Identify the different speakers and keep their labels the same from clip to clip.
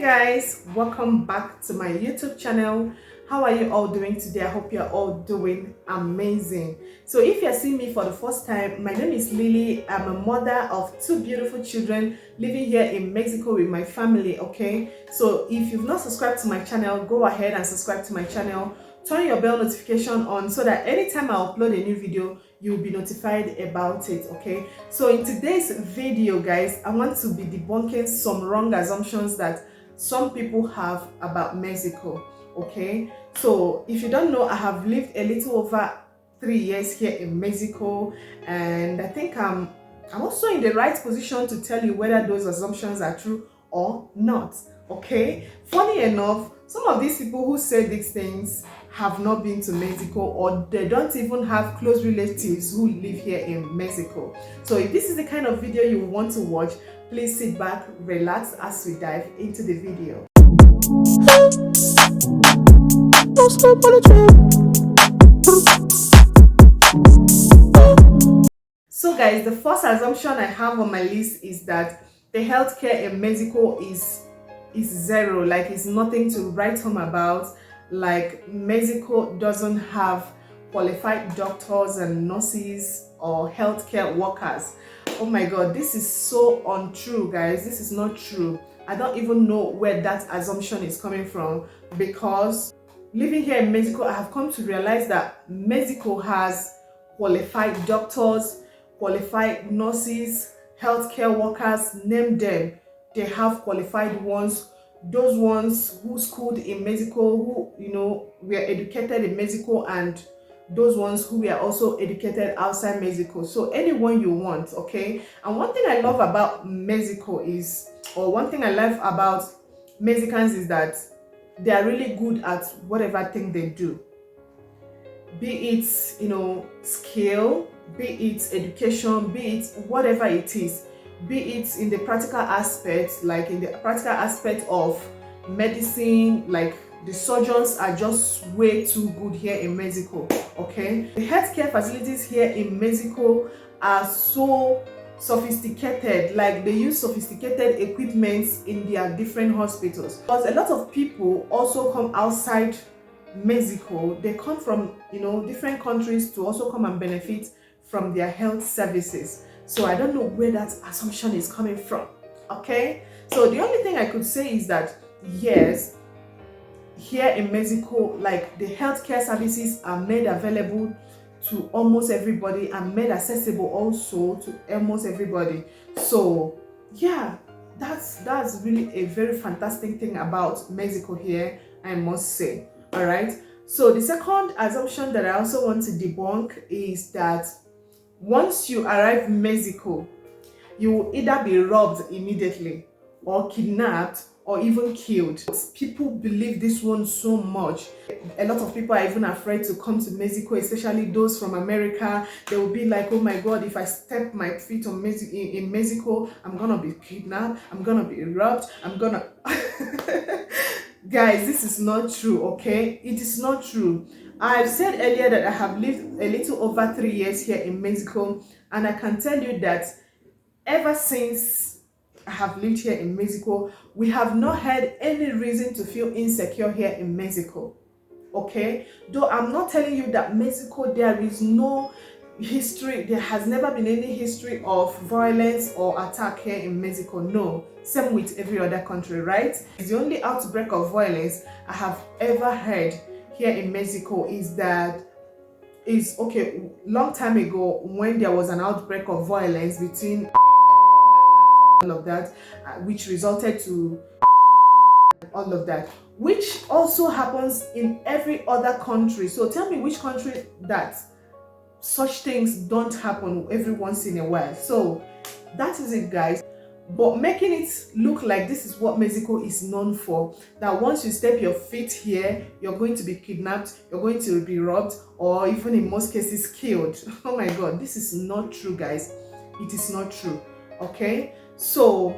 Speaker 1: Guys, welcome back to my YouTube channel. How are you all doing today? I hope you're all doing amazing. So if you're seeing me for the first time, my name is Lily. I'm a mother of two beautiful children living here in Mexico with my family. Okay, so if you've not subscribed to my channel, go ahead and subscribe to my channel. Turn your bell notification on so that anytime I upload a new video, you'll be notified about it. Okay, so in today's video, guys, I want to be debunking some wrong assumptions that some people have about Mexico. Okay, so if you don't know, I have lived a little over 3 years here in Mexico, and I think I'm also in the right position to tell you whether those assumptions are true or not. Okay, funny enough, some of these people who say these things have not been to Mexico, or they don't even have close relatives who live here in Mexico. So if this is the kind of video you want to watch, please sit back, relax as we dive into the video. So guys, the first assumption I have on my list is that the healthcare in Mexico is zero, like it's nothing to write home about. Like Mexico doesn't have qualified doctors and nurses or healthcare workers. Oh my god, this is so untrue, guys. This is not true. I don't even know where that assumption is coming from, because living here in Mexico, I have come to realize that Mexico has qualified doctors, qualified nurses, healthcare workers, name them. They have qualified ones, those ones who schooled in Mexico, who were educated in Mexico, and those ones who were also educated outside Mexico. So anyone you want. Okay, and one thing I love about Mexico is, or one thing I love about Mexicans is that they are really good at whatever thing they do, be it skill, be it education, be it whatever it is, be it in the practical aspect, like in the practical aspect of medicine. Like the surgeons are just way too good here in Mexico. Okay, the healthcare facilities here in Mexico are so sophisticated, like they use sophisticated equipments in their different hospitals. Because a lot of people also come outside Mexico, they come from different countries to also come and benefit from their health services. So I don't know where that assumption is coming from. Okay, so the only thing I could say is that yes, here in Mexico, like the healthcare services are made available to almost everybody and made accessible also to almost everybody. So yeah, that's really a very fantastic thing about Mexico here, I must say. All right, so the second assumption that I also want to debunk is that once you arrive in Mexico, you will either be robbed immediately or kidnapped or even killed. People believe this one so much. A lot of people are even afraid to come to Mexico, especially those from America. They will be like, oh my god, if I step my feet on in Mexico, I'm gonna be kidnapped, I'm gonna be robbed, I'm gonna Guys, this is not true. Okay, it is not true. I've said earlier that I have lived a little over 3 years here in Mexico, and I can tell you that ever since I have lived here in Mexico, we have not had any reason to feel insecure here in Mexico. Okay, though I'm not telling you that Mexico, there is no history, there has never been any history of violence or attack here in Mexico. No, same with every other country, right? The only outbreak of violence I have ever heard here in Mexico is long time ago, when there was an outbreak of violence between all of that, which resulted to all of that, which also happens in every other country. So tell me which country that such things don't happen every once in a while. So that is it, guys. But making it look like this is what Mexico is known for, that once you step your feet here, you're going to be kidnapped, you're going to be robbed, or even in most cases killed. Oh my god, this is not true, guys. It is not true. Okay, so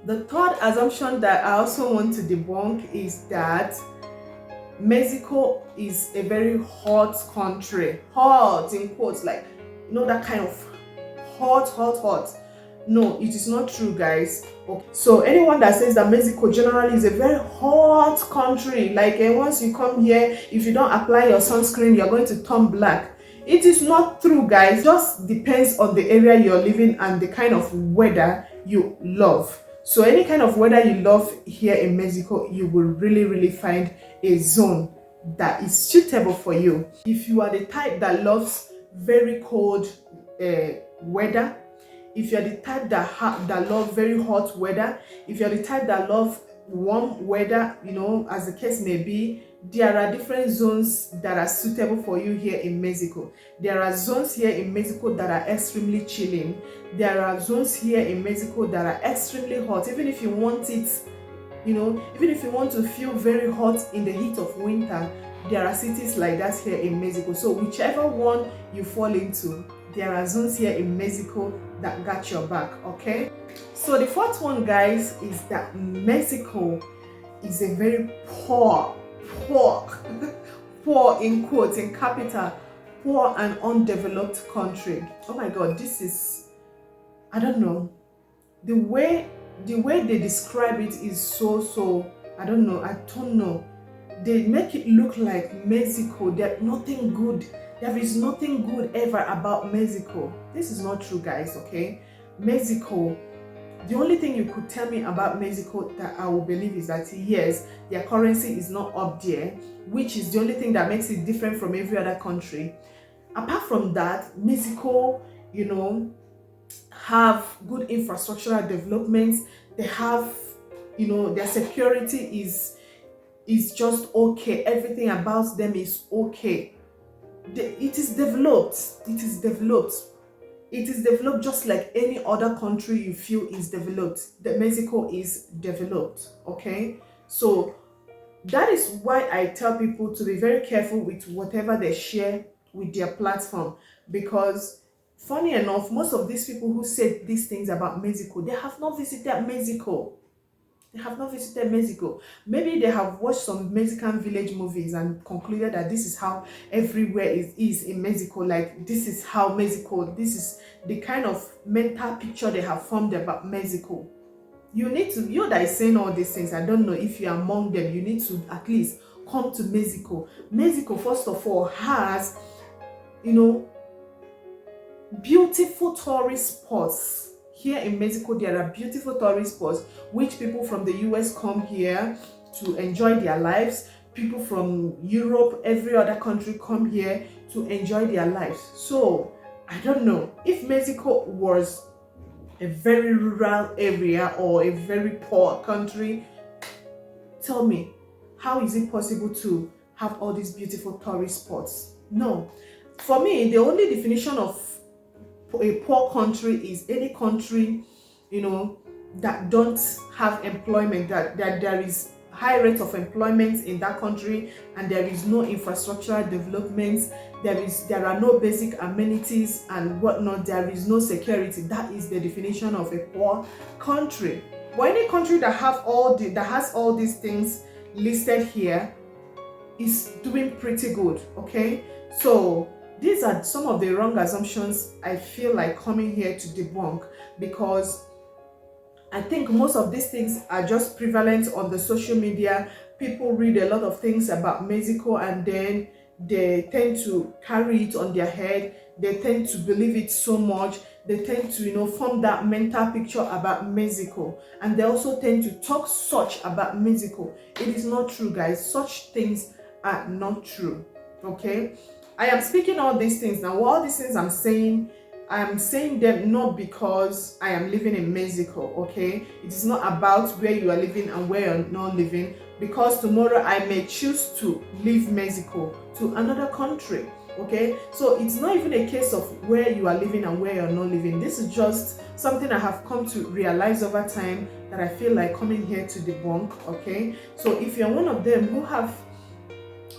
Speaker 1: the third assumption that I also want to debunk is that Mexico is a very hot country. Hot in quotes, like that kind of hot. No, it is not true, guys. Okay. So anyone that says that Mexico generally is a very hot country, like once you come here, if you don't apply your sunscreen, you're going to turn black. It is not true, guys. It just depends on the area you're living and the kind of weather you love. So any kind of weather you love here in Mexico, you will really find a zone that is suitable for you. If you are the type that loves very cold weather, if you're the type that love very hot weather, if you're the type that love warm weather, as the case may be, there are different zones that are suitable for you here in Mexico. There are zones here in Mexico that are extremely chilling. There are zones here in Mexico that are extremely hot. Even if you want it, even if you want to feel very hot in the heat of winter, there are cities like that here in Mexico. So whichever one you fall into, there are zones here in Mexico that got your back, okay? So the fourth one, guys, is that Mexico is a very poor poor in quotes, in capital, poor and undeveloped country. Oh my God, this is, I don't know, the way they describe it is so I don't know. They make it look like Mexico, there's nothing good. There is nothing good ever about Mexico. This is not true, guys, okay? Mexico, the only thing you could tell me about Mexico that I will believe is that yes, their currency is not up there, which is the only thing that makes it different from every other country. Apart from that, Mexico, have good infrastructural developments. They have, their security is just okay. Everything about them is okay. It is developed. It is developed just like any other country you feel is developed. Mexico is developed, okay? So that is why I tell people to be very careful with whatever they share with their platform, because funny enough, most of these people who said these things about Mexico, they have not visited Mexico. They have not visited Mexico. Maybe they have watched some Mexican village movies and concluded that this is how everywhere is in Mexico. Like, this is how Mexico, this is the kind of mental picture they have formed about Mexico. You that is saying all these things, I don't know if you're among them, you need to at least come to Mexico. Mexico, first of all, has, beautiful tourist spots. Here in Mexico, there are beautiful tourist spots which people from the US come here to enjoy their lives. People from Europe, every other country come here to enjoy their lives. So I don't know if Mexico was a very rural area or a very poor country. Tell me, how is it possible to have all these beautiful tourist spots? No. For me, the only definition of a poor country is any country, that don't have employment, that there is high rate of employment in that country and there is no infrastructural development, there are no basic amenities and whatnot, there is no security. That is the definition of a poor country. But any country that has all these things listed here is doing pretty good, okay? So these are some of the wrong assumptions I feel like coming here to debunk, because I think most of these things are just prevalent on the social media. People read a lot of things about Mexico and then they tend to carry it on their head. They tend to believe it so much. They tend to, form that mental picture about Mexico. And they also tend to talk such about Mexico. It is not true, guys. Such things are not true, okay? I am speaking all these things now. All these things I'm saying them not because I am living in Mexico, okay? It is not about where you are living and where you're not living, because tomorrow I may choose to leave Mexico to another country, okay? So it's not even a case of where you are living and where you're not living. This is just something I have come to realize over time that I feel like coming here to debunk, okay? So if you're one of them who have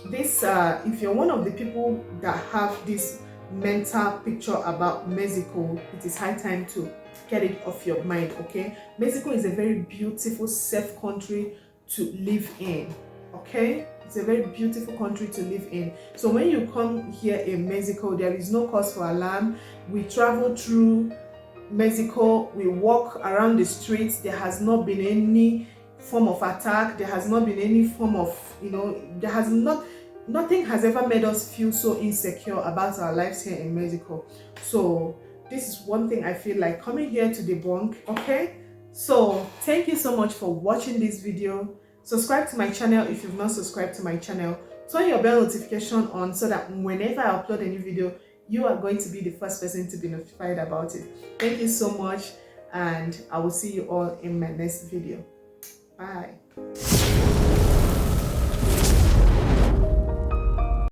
Speaker 1: this, if you're one of the people that have this mental picture about Mexico, it is high time to get it off your mind, okay? Mexico is a very beautiful, safe country to live in, okay? It's a very beautiful country to live in. So when you come here in Mexico, there is no cause for alarm. We travel through Mexico. We walk around the streets. There has not been any form of attack. There has not been any form of, there has not, nothing has ever made us feel so insecure about our lives here in Mexico. So this is one thing I feel like coming here to debunk. Okay, so thank you so much for watching this video. Subscribe to my channel if you've not subscribed to my channel. Turn your bell notification on so that whenever I upload a new video, you are going to be the first person to be notified about it. Thank you so much, and I will see you all in my next video. Bye.